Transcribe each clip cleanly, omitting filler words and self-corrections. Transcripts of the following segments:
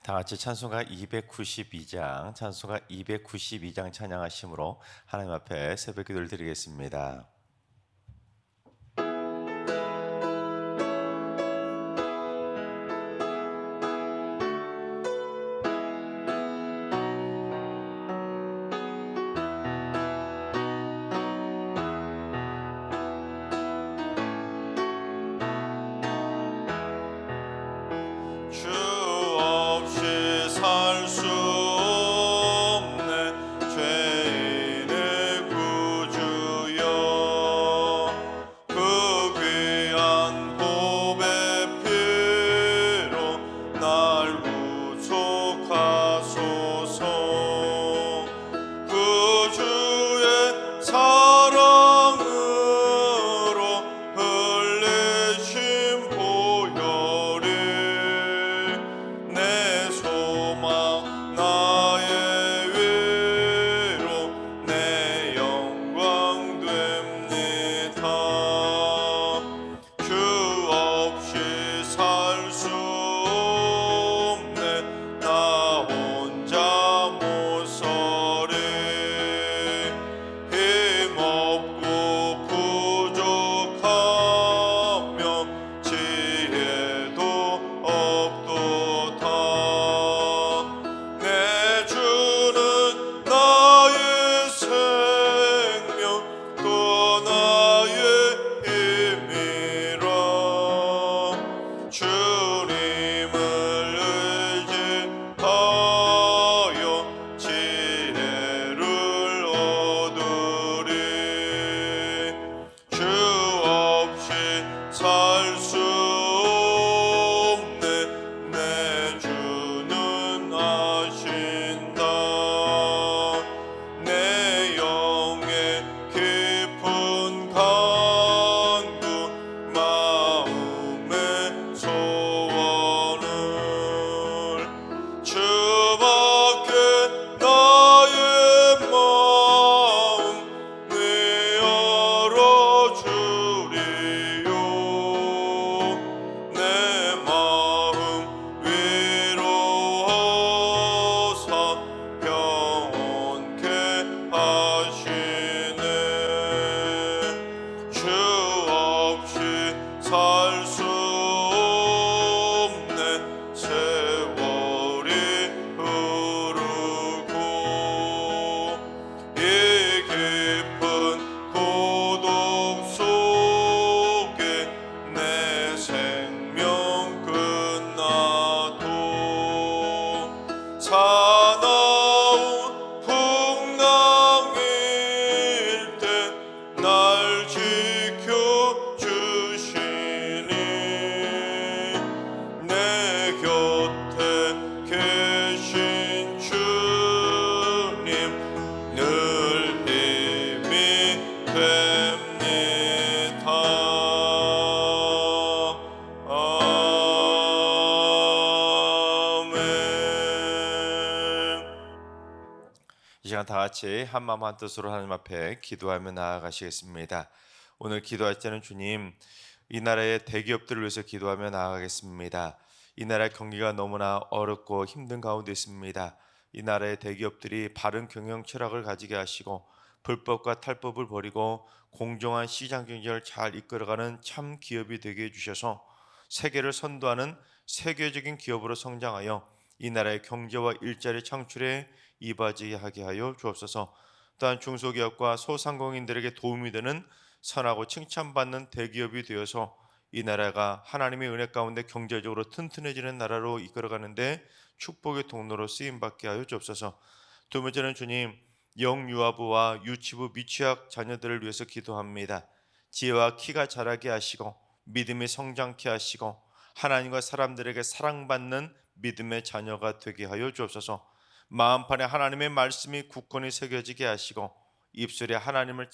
다 같이 찬송가 292장 찬양하심으로 하나님 앞에 새벽 기도를 드리겠습니다. 주 없이 살 수 없네 죄인의 구주여 그 귀한 보배 피로 날 구속하소서 그 주의 사랑으로 흘리신 보혈이 내 소망 나의 위로 내 영광 됩니다. 주 없이 살 수 없네 나 혼자 못 서리 힘없고 부족하며 지혜도 없도다 내 주는 나의 생명 또 나의 힘이라 주님을 의지하여 지혜를 얻으리 주 없이 살 수 없네 내 주는 아신다 내 영의 깊은 간구 마음의 소원을 주밖에 나의 마음 네 열어주리요 내 마음 위로하사 평온케 하시네 주 없이 살 수 없네 세월이 흐르고 이 깊은 고독 속에 내 생명 끝나도 사나운 풍랑일 때 날 지켜주시니 내 곁에 계신 주님 늘 힘이 됩니다. 아멘. 이 시간 다 같이 한 마음 한 뜻으로 하나님 앞에 기도하며 나아가시겠습니다. 오늘 기도할 때는 주님, 이 나라의 대기업들을 위해서 기도하며 나아가겠습니다. 이 나라의 경기가 너무나 어렵고 힘든 가운데 있습니다. 이 나라의 대기업들이 바른 경영 철학을 가지게 하시고 불법과 탈법을 버리고 공정한 시장 경쟁을 잘 이끌어가는 참 기업이 되게 해주셔서 세계를 선도하는 세계적인 기업으로 성장하여 이 나라의 경제와 일자리 창출에 이바지하게 하여 주옵소서. 또한 중소기업과 소상공인들에게 도움이 되는 선하고 칭찬받는 대기업이 되어서 이 나라가 하나님의 은혜 가운데 경제적으로 튼튼해지는 나라로 이끌어가는데 축복의 통로로 쓰임받게 하여 주옵소서. 두 번째는 주님, 영유아부와 유치부 미취학 자녀들을 위해서 기도합니다. 지혜와 키가 자라게 하시고 믿음이 성장케 하시고 하나님과 사람들에게 사랑받는 믿음의 자녀가 되게 하여 주옵소서. 마음판에 하나님의 말씀이 굳건히 새겨지게 하시고 입술에 하나님을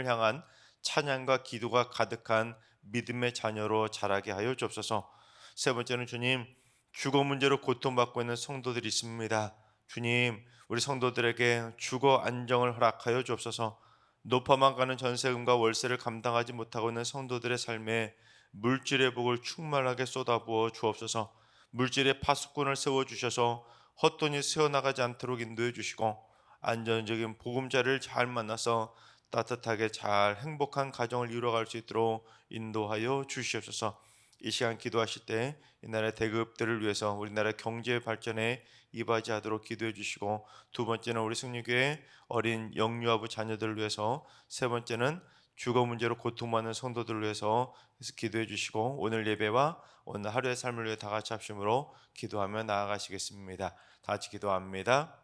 향한 찬양과 기도가 가득한 믿음의 자녀로 자라게 하여 주옵소서. 세 번째는 주님, 주거 문제로 고통받고 있는 성도들이 있습니다. 주님, 우리 성도들에게 주거 안정을 허락하여 주옵소서. 높아만 가는 전세금과 월세를 감당하지 못하고 있는 성도들의 삶에 물질의 복을 충만하게 쏟아부어 주옵소서. 물질의 파수꾼을 세워주셔서 헛돈이 새어나가지 않도록 인도해 주시고 안전적인 보금자리를 잘 만나서 따뜻하게 잘 행복한 가정을 이루어갈 수 있도록 인도하여 주시옵소서. 이 시간 기도하실 때 이 나라의 대기업들을 위해서 우리나라 경제 발전에 이바지하도록 기도해 주시고, 두 번째는 우리 승리교회 어린 영유아부 자녀들을 위해서, 세 번째는 주거 문제로 고통받는 성도들을 위해서 기도해 주시고, 오늘 예배와 오늘 하루의 삶을 위해 다 같이 합심으로 기도하며 나아가시겠습니다. 다 같이 기도합니다.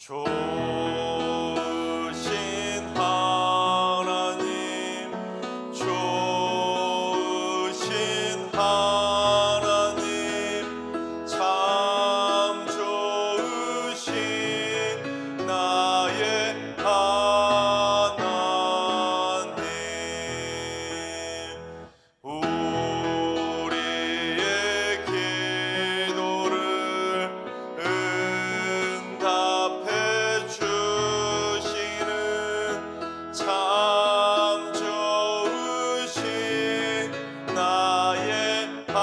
좋으신 하나님, 좋으신 하나님, 참 좋으신 나의 하나님, 우리의 기도를 응답해 주시는 참 좋으신 나의 하나님,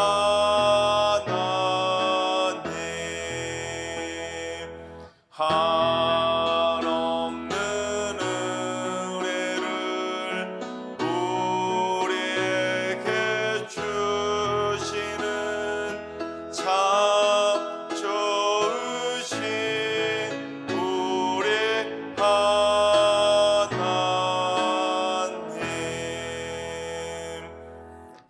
한없는 은혜를 우리에게 주시는 참 좋으신 우리 하나님.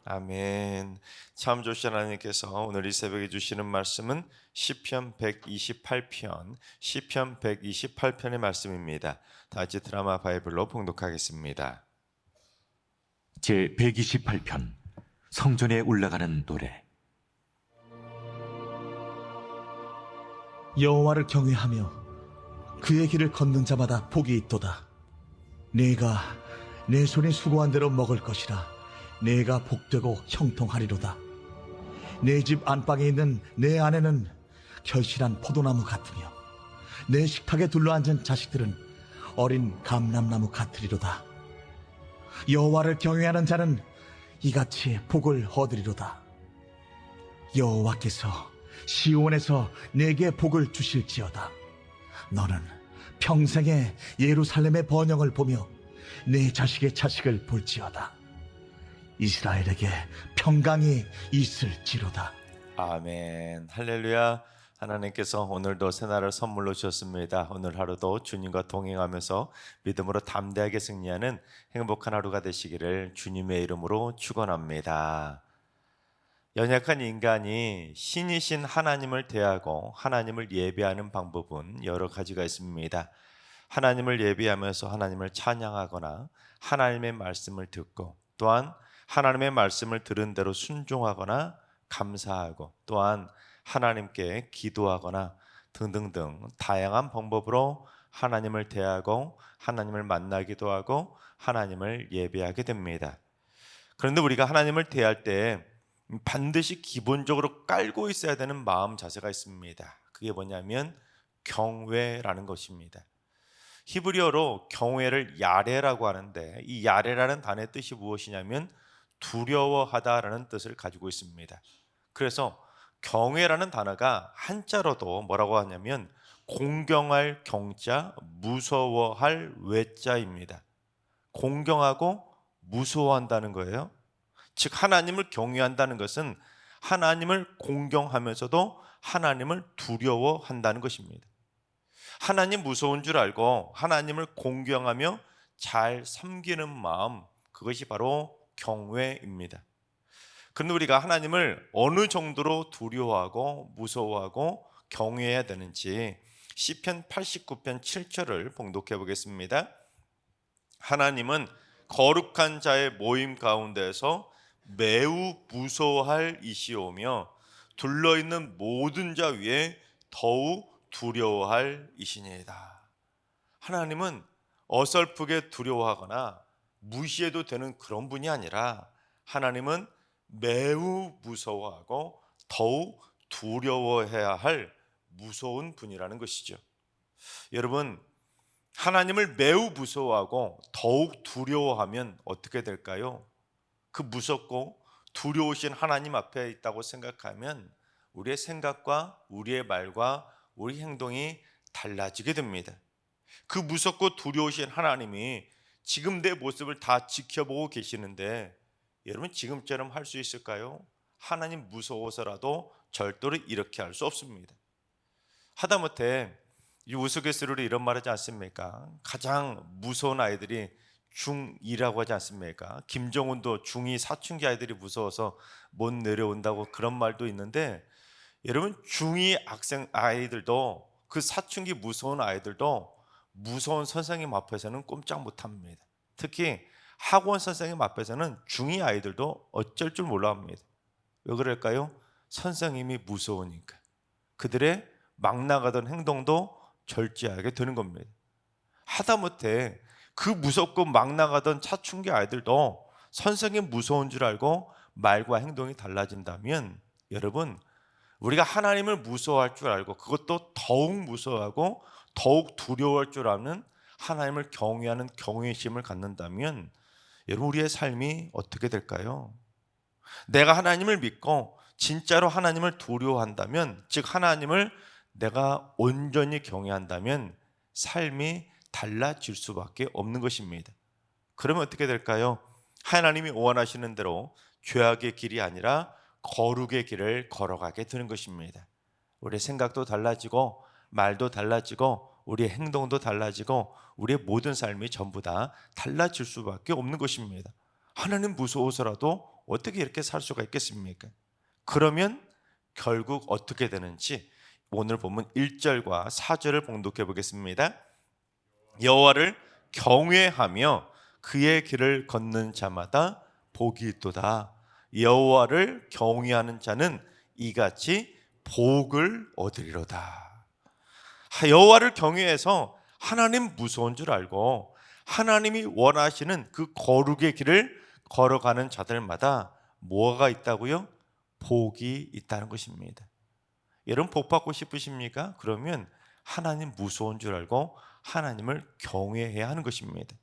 아멘. 참 좋으신 하나님께서 오늘 이 새벽에 주시는 말씀은 시편 128편, 시편 128편의 말씀입니다. 다 같이 드라마 바이블로 봉독하겠습니다. 제 128편 성전에 올라가는 노래. 여호와를 경외하며 그의 길을 걷는 자마다 복이 있도다. 내가 내 손이 수고한 대로 먹을 것이라. 내가 복되고 형통하리로다. 내 집 안방에 있는 내 아내는 결실한 포도나무 같으며 내 식탁에 둘러앉은 자식들은 어린 감람나무 같으리로다. 여호와를 경외하는 자는 이같이 복을 얻으리로다. 여호와께서 시온에서 내게 복을 주실지어다. 너는 평생에 예루살렘의 번영을 보며 내 자식의 자식을 볼지어다. 이스라엘에게 평강이 있을지로다. 아멘. 할렐루야. 하나님께서 오늘도 새날을 선물로 주셨습니다. 오늘 하루도 주님과 동행하면서 믿음으로 담대하게 승리하는 행복한 하루가 되시기를 주님의 이름으로 축원합니다. 연약한 인간이 신이신 하나님을 대하고 하나님을 예배하는 방법은 여러 가지가 있습니다. 하나님을 예배하면서 하나님을 찬양하거나 하나님의 말씀을 듣고, 또한 하나님의 말씀을 들은 대로 순종하거나 감사하고, 또한 하나님께 기도하거나 등등등 다양한 방법으로 하나님을 대하고 하나님을 만나기도 하고 하나님을 예배하게 됩니다. 그런데 우리가 하나님을 대할 때 반드시 기본적으로 깔고 있어야 되는 마음 자세가 있습니다. 그게 뭐냐면 경외라는 것입니다. 히브리어로 경외를 야레라고 하는데, 이 야레라는 단어의 뜻이 무엇이냐면 두려워하다라는 뜻을 가지고 있습니다. 그래서 경외라는 단어가 한자로도 뭐라고 하냐면 공경할 경자, 무서워할 외자입니다. 공경하고 무서워한다는 거예요. 즉 하나님을 경외한다는 것은 하나님을 공경하면서도 하나님을 두려워한다는 것입니다. 하나님 무서운 줄 알고 하나님을 공경하며 잘 섬기는 마음, 그것이 바로 경외입니다. 그런데 우리가 하나님을 어느 정도로 두려워하고 무서워하고 경외해야 되는지 시편 89편 7절을 봉독해 보겠습니다. 하나님은 거룩한 자의 모임 가운데서 매우 무서워할 이시오며 둘러있는 모든 자 위에 더욱 두려워할 이시니이다. 하나님은 어설프게 두려워하거나 무시해도 되는 그런 분이 아니라 하나님은 매우 무서워하고 더욱 두려워해야 할 무서운 분이라는 것이죠. 여러분, 하나님을 매우 무서워하고 더욱 두려워하면 어떻게 될까요? 그 무섭고 두려우신 하나님 앞에 있다고 생각하면 우리의 생각과 우리의 말과 우리 행동이 달라지게 됩니다. 그 무섭고 두려우신 하나님이 지금 내 모습을 다 지켜보고 계시는데 여러분 지금처럼 할 수 있을까요? 하나님 무서워서라도 절대로 이렇게 할 수 없습니다. 하다못해 이 우스갯소리로 이런 말 하지 않습니까? 가장 무서운 아이들이 중2라고 하지 않습니까? 김정은도 중2 사춘기 아이들이 무서워서 못 내려온다고 그런 말도 있는데, 여러분 중2 학생 아이들도, 그 사춘기 무서운 아이들도 무서운 선생님 앞에서는 꼼짝 못합니다. 특히 학원 선생님 앞에서는 중2 아이들도 어쩔 줄 몰라 합니다. 왜 그럴까요? 선생님이 무서우니까. 그들의 막 나가던 행동도 절제하게 되는 겁니다. 하다못해 그 무섭고 막 나가던 사춘기 아이들도 선생님 무서운 줄 알고 말과 행동이 달라진다면, 여러분 우리가 하나님을 무서워할 줄 알고 그것도 더욱 무서워하고 더욱 두려워할 줄 아는 하나님을 경외하는 경외심을 갖는다면 여러분 우리의 삶이 어떻게 될까요? 내가 하나님을 믿고 진짜로 하나님을 두려워한다면, 즉 하나님을 내가 온전히 경외한다면 삶이 달라질 수밖에 없는 것입니다. 그러면 어떻게 될까요? 하나님이 원하시는 대로 죄악의 길이 아니라 거룩의 길을 걸어가게 되는 것입니다. 우리의 생각도 달라지고 말도 달라지고 우리의 행동도 달라지고 우리의 모든 삶이 전부 다 달라질 수밖에 없는 것입니다. 하나님 무서워서라도 어떻게 이렇게 살 수가 있겠습니까? 그러면 결국 어떻게 되는지 오늘 본문 1절과 4절을 봉독해 보겠습니다. 여호와를 경외하며 그의 길을 걷는 자마다 복이 있도다. 여호와를 경외하는 자는 이같이 복을 얻으리로다. 여호와를 경외해서 하나님 무서운 줄 알고 하나님이 원하시는 그 거룩의 길을 걸어가는 자들마다 뭐가 있다고요? 복이 있다는 것입니다. 여러분 복 받고 싶으십니까? 그러면 하나님 무서운 줄 알고 하나님을 경외해야 하는 것입니다.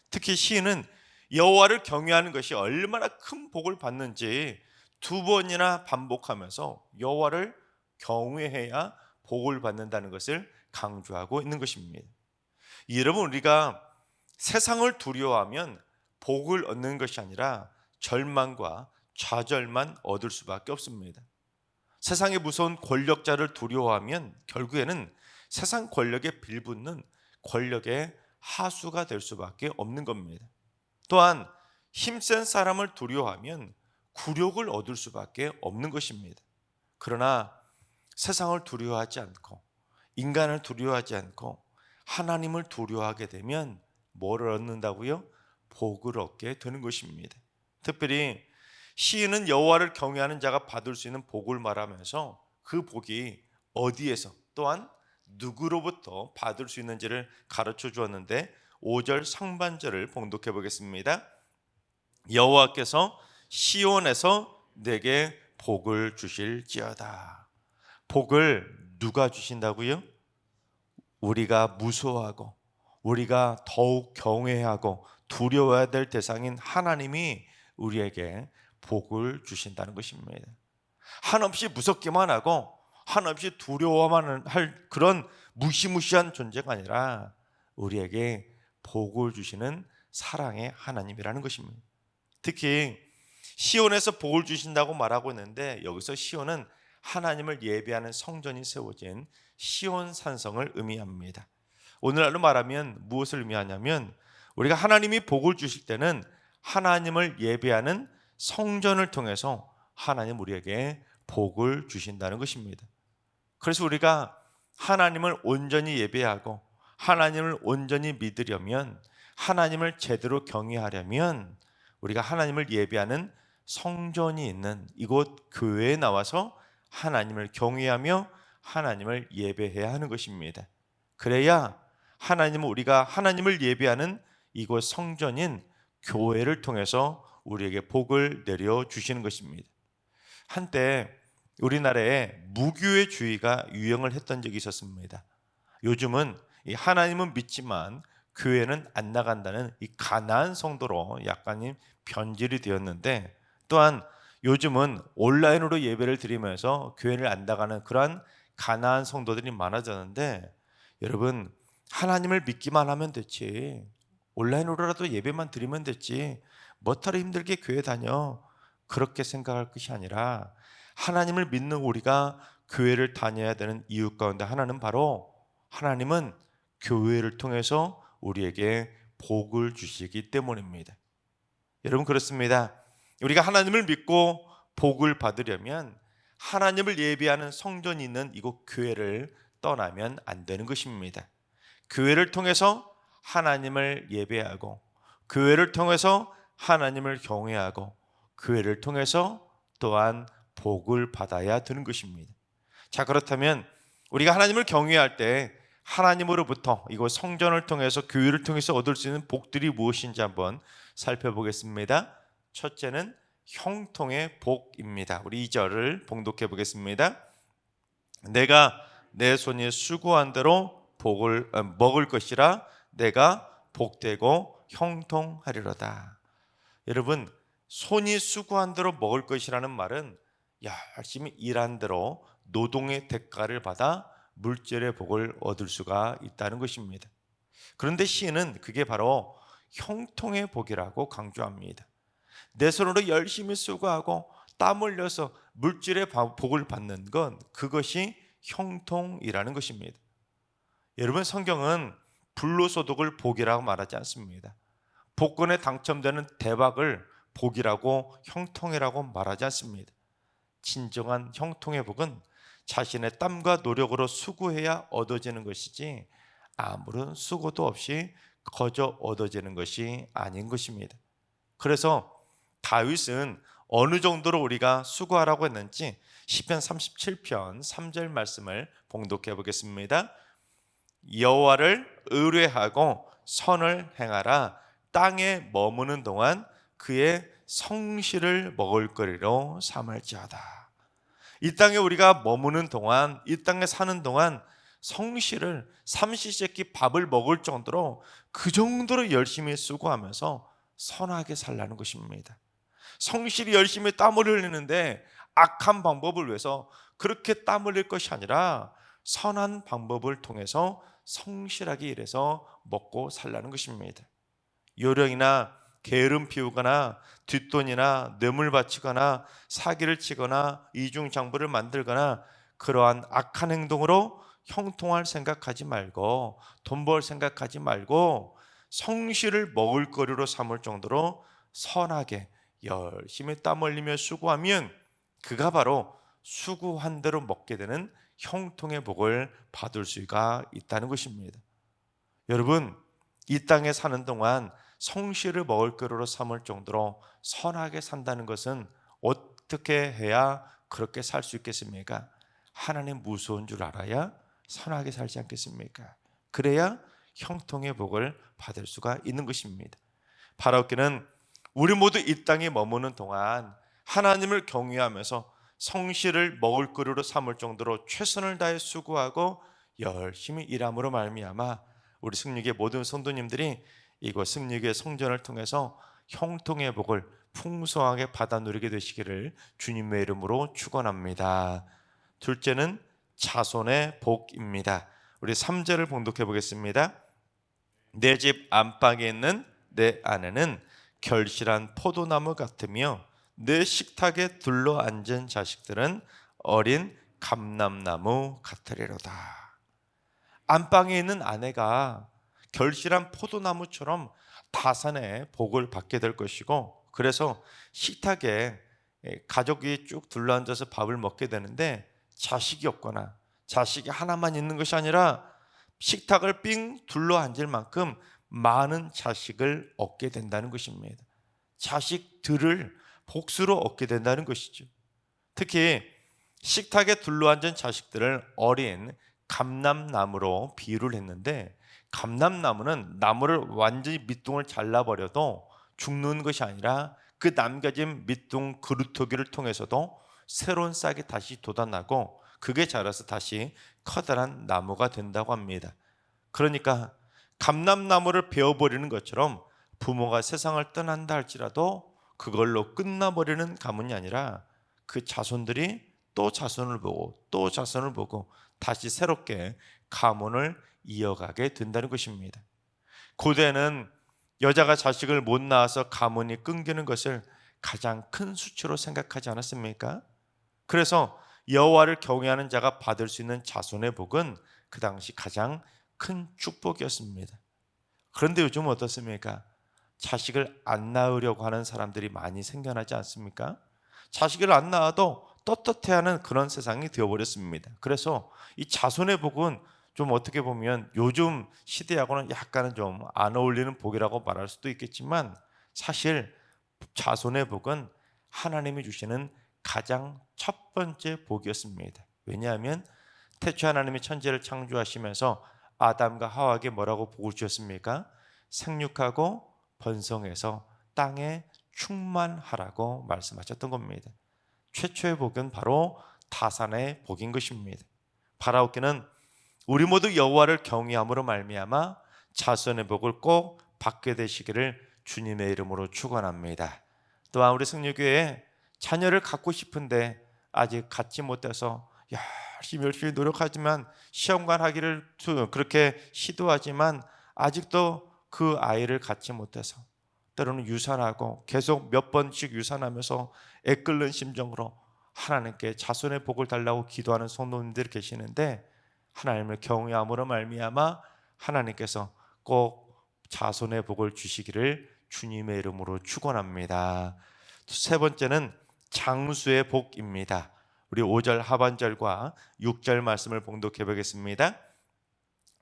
특히 시인은 여호와를 경외하는 것이 얼마나 큰 복을 받는지 두 번이나 반복하면서 여호와를 경외해야 복을 받는다는 것을 강조하고 있는 것입니다. 여러분, 우리가 세상을 두려워하면 복을 얻는 것이 아니라 절망과 좌절만 얻을 수밖에 없습니다. 세상의 무서운 권력자를 두려워하면 결국에는 세상 권력에 빌붙는 권력의 하수가 될 수밖에 없는 겁니다. 또한 힘센 사람을 두려워하면 굴욕을 얻을 수밖에 없는 것입니다. 그러나 세상을 두려워하지 않고 인간을 두려워하지 않고 하나님을 두려워하게 되면 뭐를 얻는다고요? 복을 얻게 되는 것입니다. 특별히 시인은 여호와를 경외하는 자가 받을 수 있는 복을 말하면서 그 복이 어디에서 또한 누구로부터 받을 수 있는지를 가르쳐 주었는데 5절 상반절을 봉독해 보겠습니다. 여호와께서 시온에서 내게 복을 주실지어다. 복을 누가 주신다고요? 우리가 무서워하고 우리가 더욱 경외하고 두려워해야 될 대상인 하나님이 우리에게 복을 주신다는 것입니다. 한없이 무섭기만 하고 한없이 두려워만 할 그런 무시무시한 존재가 아니라 우리에게 복을 주시는 사랑의 하나님이라는 것입니다. 특히 시온에서 복을 주신다고 말하고 있는데 여기서 시온은 하나님을 예배하는 성전이 세워진 시온 산성을 의미합니다. 오늘날로 말하면 무엇을 의미하냐면 우리가 하나님이 복을 주실 때는 하나님을 예배하는 성전을 통해서 하나님 우리에게 복을 주신다는 것입니다. 그래서 우리가 하나님을 온전히 예배하고 하나님을 온전히 믿으려면 하나님을 제대로 경외하려면 우리가 하나님을 예배하는 성전이 있는 이곳 교회에 나와서 하나님을 경외하며 하나님을 예배해야 하는 것입니다. 그래야 하나님은 우리가 하나님을 예배하는 이곳 성전인 교회를 통해서 우리에게 복을 내려주시는 것입니다. 한때 우리나라에 무교회주의가 유행을 했던 적이 있었습니다. 요즘은 이 하나님은 믿지만 교회는 안 나간다는 이 가난한 성도로 약간 변질이 되었는데, 또한 요즘은 온라인으로 예배를 드리면서 교회를 안 나가는 그러한 가난한 성도들이 많아졌는데, 여러분, 하나님을 믿기만 하면 됐지, 온라인으로라도 예배만 드리면 됐지, 뭐하러 힘들게 교회 다녀, 그렇게 생각할 것이 아니라 하나님을 믿는 우리가 교회를 다녀야 되는 이유 가운데 하나는 바로 하나님은 교회를 통해서 우리에게 복을 주시기 때문입니다. 여러분, 그렇습니다. 우리가 하나님을 믿고 복을 받으려면 하나님을 예배하는 성전이 있는 이곳 교회를 떠나면 안 되는 것입니다. 교회를 통해서 하나님을 예배하고 교회를 통해서 하나님을 경외하고 교회를 통해서 또한 복을 받아야 되는 것입니다. 자, 그렇다면 우리가 하나님을 경외할 때 하나님으로부터 이곳 성전을 통해서 교회를 통해서 얻을 수 있는 복들이 무엇인지 한번 살펴보겠습니다. 첫째는 형통의 복입니다. 우리 2절을 봉독해 보겠습니다. 내가 내 손이 수고한 대로 복을 먹을 것이라 내가 복되고 형통하리로다. 여러분, 손이 수고한 대로 먹을 것이라는 말은 열심히 일한 대로 노동의 대가를 받아 물질의 복을 얻을 수가 있다는 것입니다. 그런데 시인은 그게 바로 형통의 복이라고 강조합니다. 내 손으로 열심히 수고하고 땀 흘려서 물질의 복을 받는 건 그것이 형통이라는 것입니다. 여러분, 성경은 불로소득을 복이라고 말하지 않습니다. 복권에 당첨되는 대박을 복이라고 형통이라고 말하지 않습니다. 진정한 형통의 복은 자신의 땀과 노력으로 수고해야 얻어지는 것이지 아무런 수고도 없이 거저 얻어지는 것이 아닌 것입니다. 그래서 다윗은 어느 정도로 우리가 수고하라고 했는지 시편 37편 3절 말씀을 봉독해 보겠습니다. 여호와를 의뢰하고 선을 행하라. 땅에 머무는 동안 그의 성실을 먹을거리로 삼을지어다. 이 땅에 우리가 머무는 동안, 이 땅에 사는 동안 성실을 삼시세끼 밥을 먹을 정도로 그 정도로 열심히 수고하면서 선하게 살라는 것입니다. 성실히 열심히 땀을 흘리는데 악한 방법을 위해서 그렇게 땀 흘릴 것이 아니라 선한 방법을 통해서 성실하게 일해서 먹고 살라는 것입니다. 요령이나 게으름 피우거나 뒷돈이나 뇌물 바치거나 사기를 치거나 이중장부를 만들거나 그러한 악한 행동으로 형통할 생각하지 말고 돈 벌 생각하지 말고 성실을 먹을거리로 삼을 정도로 선하게 열심히 땀 흘리며 수고하면 그가 바로 수고한 대로 먹게 되는 형통의 복을 받을 수가 있다는 것입니다. 여러분, 이 땅에 사는 동안 성실을 먹을거리로 삼을 정도로 선하게 산다는 것은 어떻게 해야 그렇게 살 수 있겠습니까? 하나님 무서운 줄 알아야 선하게 살지 않겠습니까? 그래야 형통의 복을 받을 수가 있는 것입니다. 바라옵기는 우리 모두 이 땅에 머무는 동안 하나님을 경외하면서 성실을 먹을거리로 삼을 정도로 최선을 다해 수고하고 열심히 일함으로 말미암아 우리 승리교회 모든 성도님들이 이곳 승리교회 성전을 통해서 형통의 복을 풍성하게 받아 누리게 되시기를 주님의 이름으로 축원합니다. 둘째는 자손의 복입니다. 우리 3절을 봉독해 보겠습니다. 내 집 안방에 있는 내 아내는 결실한 포도나무 같으며 내 식탁에 둘러앉은 자식들은 어린 감람나무 같으리로다. 안방에 있는 아내가 결실한 포도나무처럼 다산의 복을 받게 될 것이고, 그래서 식탁에 가족이 쭉 둘러앉아서 밥을 먹게 되는데 자식이 없거나 자식이 하나만 있는 것이 아니라 식탁을 삥 둘러앉을 만큼 많은 자식을 얻게 된다는 것입니다. 자식들을 복수로 얻게 된다는 것이죠. 특히 식탁에 둘러앉은 자식들을 어린 감람나무로 비유를 했는데, 감람나무는 나무를 완전히 밑둥을 잘라버려도 죽는 것이 아니라 그 남겨진 밑둥 그루터기를 통해서도 새로운 싹이 다시 돋아나고 그게 자라서 다시 커다란 나무가 된다고 합니다. 그러니까 감람나무를 베어버리는 것처럼 부모가 세상을 떠난다 할지라도 그걸로 끝나버리는 가문이 아니라 그 자손들이 또 자손을 보고 또 자손을 보고 다시 새롭게 가문을 이어가게 된다는 것입니다. 고대는 여자가 자식을 못 낳아서 가문이 끊기는 것을 가장 큰 수치로 생각하지 않았습니까? 그래서 여호와를 경외하는 자가 받을 수 있는 자손의 복은 그 당시 가장 큰 축복이었습니다. 그런데 요즘 어떻습니까? 자식을 안 낳으려고 하는 사람들이 많이 생겨나지 않습니까? 자식을 안 낳아도 떳떳해하는 그런 세상이 되어버렸습니다. 그래서 이 자손의 복은 좀 어떻게 보면 요즘 시대하고는 약간은 좀 안 어울리는 복이라고 말할 수도 있겠지만, 사실 자손의 복은 하나님이 주시는 가장 첫 번째 복이었습니다. 왜냐하면 태초 하나님이 천지를 창조하시면서 아담과 하와에게 뭐라고 복을 주셨습니까? 생육하고 번성해서 땅에 충만하라고 말씀하셨던 겁니다. 최초의 복은 바로 다산의 복인 것입니다. 바라옵기는 우리 모두 여호와를 경외함으로 말미암아 자손의 복을 꼭 받게 되시기를 주님의 이름으로 축원합니다. 또한 우리 승리교회에 자녀를 갖고 싶은데 아직 갖지 못해서 열심히 노력하지만 시험관 하기를 그렇게 시도하지만 아직도 그 아이를 갖지 못해서 때로는 유산하고 계속 몇 번씩 유산하면서 애끓는 심정으로 하나님께 자손의 복을 달라고 기도하는 성도님들 계시는데, 하나님을 경외함으로 말미암아 하나님께서 꼭 자손의 복을 주시기를 주님의 이름으로 축원합니다. 세 번째는 장수의 복입니다. 우리 5절 하반절과 6절 말씀을 봉독해 보겠습니다.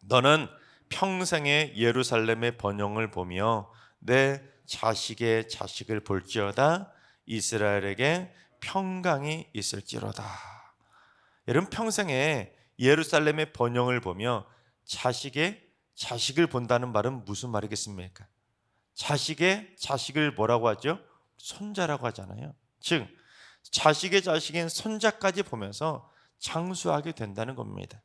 너는 평생의 예루살렘의 번영을 보며 내 자식의 자식을 볼지어다. 이스라엘에게 평강이 있을지로다. 여러분, 평생에 예루살렘의 번영을 보며 자식의 자식을 본다는 말은 무슨 말이겠습니까? 자식의 자식을 뭐라고 하죠? 손자라고 하잖아요. 즉 자식의 자식인 손자까지 보면서 장수하게 된다는 겁니다.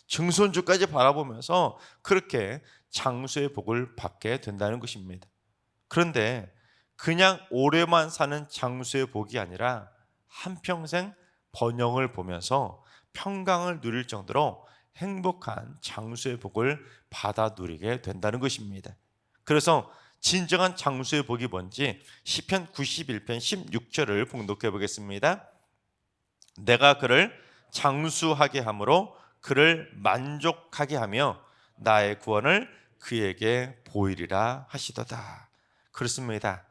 증손주까지 바라보면서 그렇게 장수의 복을 받게 된다는 것입니다. 그런데 그냥 오래만 사는 장수의 복이 아니라 한평생 번영을 보면서 평강을 누릴 정도로 행복한 장수의 복을 받아 누리게 된다는 것입니다. 그래서 진정한 장수의 복이 뭔지 시편 91편 16절을 봉독해 보겠습니다. 내가 그를 장수하게 함으로 그를 만족하게 하며 나의 구원을 그에게 보이리라 하시도다. 그렇습니다.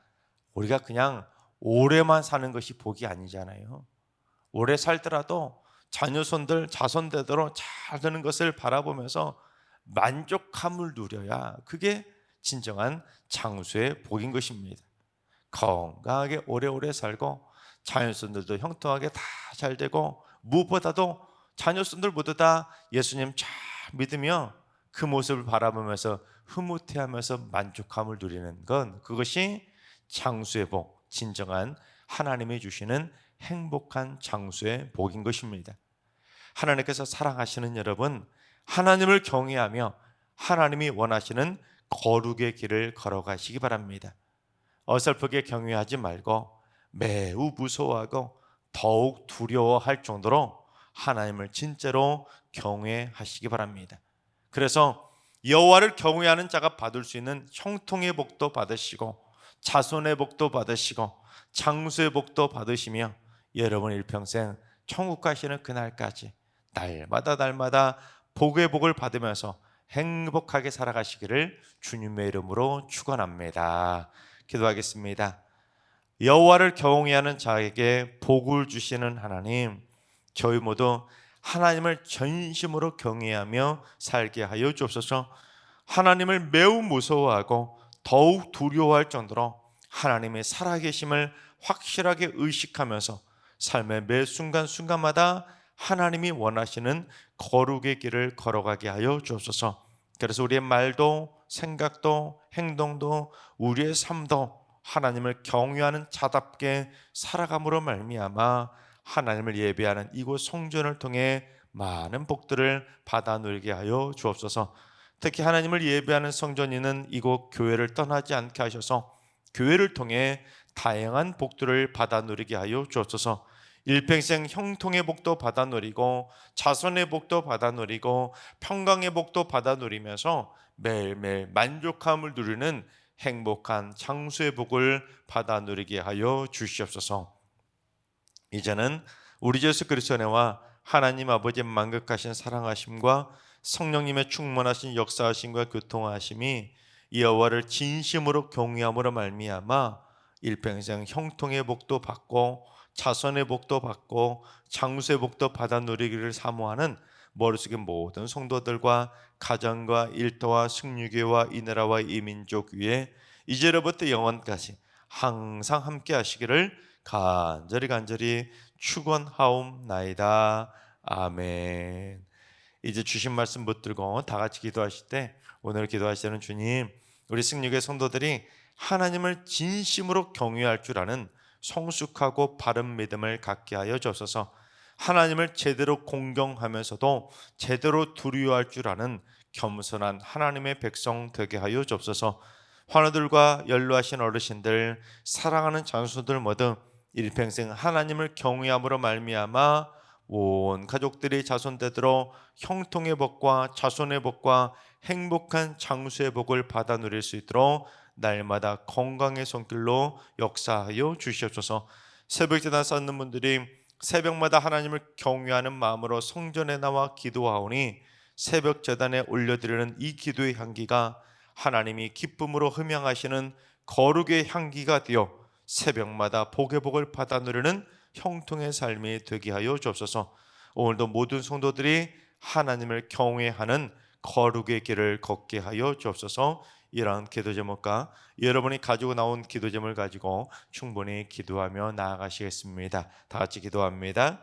우리가 그냥 오래만 사는 것이 복이 아니잖아요. 오래 살더라도 자녀손들 자손대대로 잘 되는 것을 바라보면서 만족함을 누려야 그게 진정한 장수의 복인 것입니다. 건강하게 오래오래 살고 자녀손들도 형통하게 다 잘 되고 무엇보다도 자녀손들 모두 다 예수님 잘 믿으며 그 모습을 바라보면서 흐뭇해하면서 만족함을 누리는 건 그것이 장수의 복, 진정한 하나님이 주시는 행복한 장수의 복인 것입니다. 하나님께서 사랑하시는 여러분, 하나님을 경외하며 하나님이 원하시는 거룩의 길을 걸어가시기 바랍니다. 어설프게 경외하지 말고 매우 무서워하고 더욱 두려워할 정도로 하나님을 진짜로 경외하시기 바랍니다. 그래서 여호와를 경외하는 자가 받을 수 있는 형통의 복도 받으시고 자손의 복도 받으시고 장수의 복도 받으시며 여러분 일평생 천국 가시는 그날까지 날마다 복의 복을 받으면서 행복하게 살아가시기를 주님의 이름으로 축원합니다. 기도하겠습니다. 여호와를 경외하는 자에게 복을 주시는 하나님, 저희 모두 하나님을 전심으로 경외하며 살게 하여 주옵소서. 하나님을 매우 무서워하고 더욱 두려워할 정도로 하나님의 살아계심을 확실하게 의식하면서 삶의 매 순간순간마다 하나님이 원하시는 거룩의 길을 걸어가게 하여 주옵소서. 그래서 우리의 말도 생각도 행동도 우리의 삶도 하나님을 경외하는 자답게 살아감으로 말미암아 하나님을 예배하는 이곳 성전을 통해 많은 복들을 받아 누리게 하여 주옵소서. 특히 하나님을 예배하는 성전이는 이곳 교회를 떠나지 않게 하셔서 교회를 통해 다양한 복들을 받아 누리게 하여 주옵소서. 일평생 형통의 복도 받아 누리고 자손의 복도 받아 누리고 평강의 복도 받아 누리면서 매일매일 만족함을 누리는 행복한 장수의 복을 받아 누리게 하여 주시옵소서. 이제는 우리 주 예수 그리스도의 은혜와 하나님 아버지의 만극하신 사랑하심과 성령님의 충만하신 역사하심과 교통하심이 여호와를 진심으로 경외함으로 말미암아 일평생 형통의 복도 받고 자손의 복도 받고 장수의 복도 받아 누리기를 사모하는 머릿속의 모든 성도들과 가정과 일터와 승리교회와 이 나라와 이 민족 위에 이제로부터 영원까지 항상 함께 하시기를 간절히 축원하옵나이다. 아멘. 이제 주신 말씀 붙들고 다 같이 기도하실 때 오늘 기도하시는 주님, 우리 승리교회 성도들이 하나님을 진심으로 경외할 줄 아는 성숙하고 바른 믿음을 갖게 하여 주옵소서. 하나님을 제대로 공경하면서도 제대로 두려워할 줄 아는 겸손한 하나님의 백성 되게 하여 주옵소서. 환우들과 연로하신 어르신들, 사랑하는 장수들 모두 일평생 하나님을 경외함으로 말미암아 온 가족들이 자손되도록 형통의 복과 자손의 복과 행복한 장수의 복을 받아 누릴 수 있도록 날마다 건강의 손길로 역사하여 주시옵소서. 새벽제단 쌓는 분들이 새벽마다 하나님을 경외하는 마음으로 성전에 나와 기도하오니 새벽제단에 올려드리는 이 기도의 향기가 하나님이 기쁨으로 흠양하시는 거룩의 향기가 되어 새벽마다 복의 복을 받아 누리는 형통의 삶이 되게 하여 주옵소서. 오늘도 모든 성도들이 하나님을 경외하는 거룩의 길을 걷게 하여 주옵소서. 이러한 기도 제목과 여러분이 가지고 나온 기도 제목을 가지고 충분히 기도하며 나아가시겠습니다. 다 같이 기도합니다.